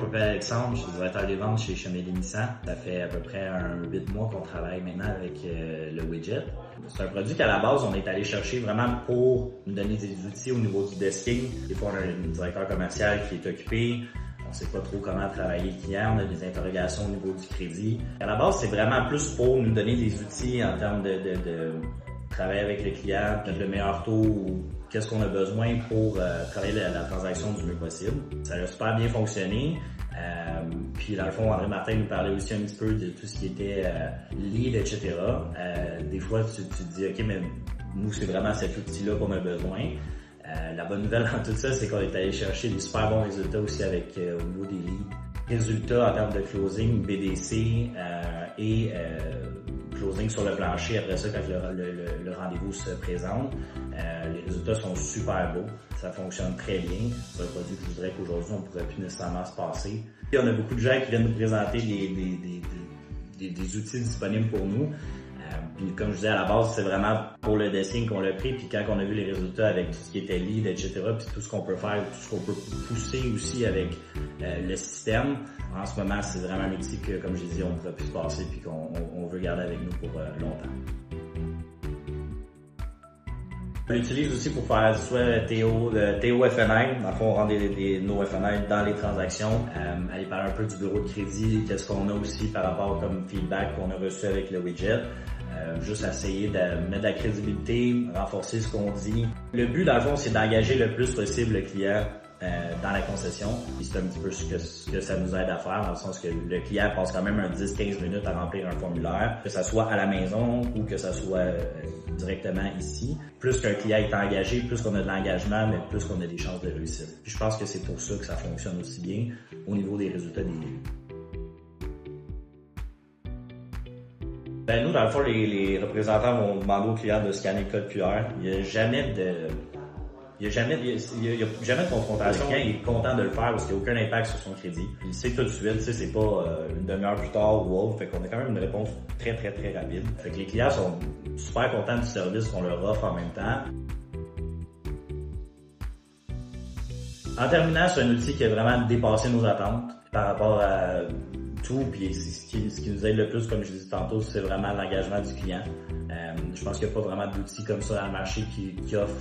m'appelle Alexandre, je suis directeur des ventes chez Chemin Nissan. Ça fait à peu près 8 mois qu'on travaille maintenant avec le widget. C'est un produit qu'à la base, on est allé chercher vraiment pour nous donner des outils au niveau du desking. Des fois, on a un directeur commercial qui est occupé. On sait pas trop comment travailler le client, on a des interrogations au niveau du crédit. À la base, c'est vraiment plus pour nous donner des outils en termes de travailler avec le client, mettre le meilleur taux ou qu'est-ce qu'on a besoin pour travailler la transaction du mieux possible. Ça a super bien fonctionné. Puis dans le fond, André Martin nous parlait aussi un petit peu de tout ce qui était lead, etc. Des fois, tu te dis, OK, mais nous, c'est vraiment cet outil-là qu'on a besoin. La bonne nouvelle dans tout ça, c'est qu'on est allé chercher des super bons résultats aussi avec au niveau des leads. Résultats en termes de closing, BDC et closing sur le plancher après ça quand le rendez-vous se présente. Les résultats sont super beaux, ça fonctionne très bien. C'est un produit que je voudrais qu'aujourd'hui on ne pourrait plus nécessairement se passer. Et on a beaucoup de gens qui viennent nous présenter des outils disponibles pour nous. Puis comme je disais à la base, c'est vraiment pour le desking qu'on l'a pris. Puis quand on a vu les résultats avec tout ce qui était lead, etc., puis tout ce qu'on peut faire, tout ce qu'on peut pousser aussi avec le système, en ce moment, c'est vraiment un outil que, comme j'ai dit, on ne pourrait plus se passer puis qu'on veut garder avec nous pour longtemps. On l'utilise aussi pour faire soit TO FNI, dans le fond on rend nos FNI dans les transactions, aller parler un peu du bureau de crédit, qu'est-ce qu'on a aussi par rapport comme feedback qu'on a reçu avec le widget. Juste essayer de mettre de la crédibilité, renforcer ce qu'on dit. Le but dans le fond c'est d'engager le plus possible le client dans la concession. C'est un petit peu ce que ça nous aide à faire, dans le sens que le client passe quand même un 10-15 minutes à remplir un formulaire, que ça soit à la maison ou que ça soit directement ici. Plus qu'un client est engagé, plus qu'on a de l'engagement, mais plus qu'on a des chances de réussite. Puis je pense que c'est pour ça que ça fonctionne aussi bien au niveau des résultats des leads. Ben nous, dans le fond, les représentants vont demander aux clients de scanner le code QR. Il n'y a jamais de confrontation. Le client est content de le faire parce qu'il n'y a aucun impact sur son crédit. Il sait tout de suite, c'est pas une demi-heure plus tard ou autre. Fait qu'on a quand même une réponse très rapide. Fait que les clients sont super contents du service qu'on leur offre en même temps. En terminant, c'est un outil qui a vraiment dépassé nos attentes par rapport à tout, puis ce qui nous aide le plus, comme je disais tantôt, c'est vraiment l'engagement du client. Je pense qu'il n'y a pas vraiment d'outils comme ça dans le marché qui offre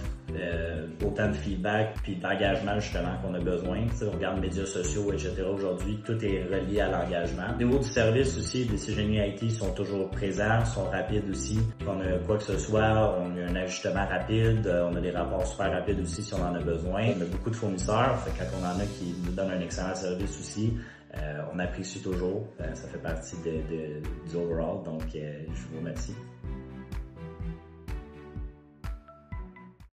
autant de feedback puis d'engagement justement qu'on a besoin. Tu sais, on regarde les médias sociaux, etc. Aujourd'hui, tout est relié à l'engagement. Au niveau du service aussi, les CGMI IT sont toujours présents, sont rapides aussi. Quand on a quoi que ce soit, on a un ajustement rapide, on a des rapports super rapides aussi si on en a besoin. On a beaucoup de fournisseurs, fait que quand on en a qui nous donnent un excellent service aussi, on apprécie toujours. Ça fait partie du overall, donc je vous remercie.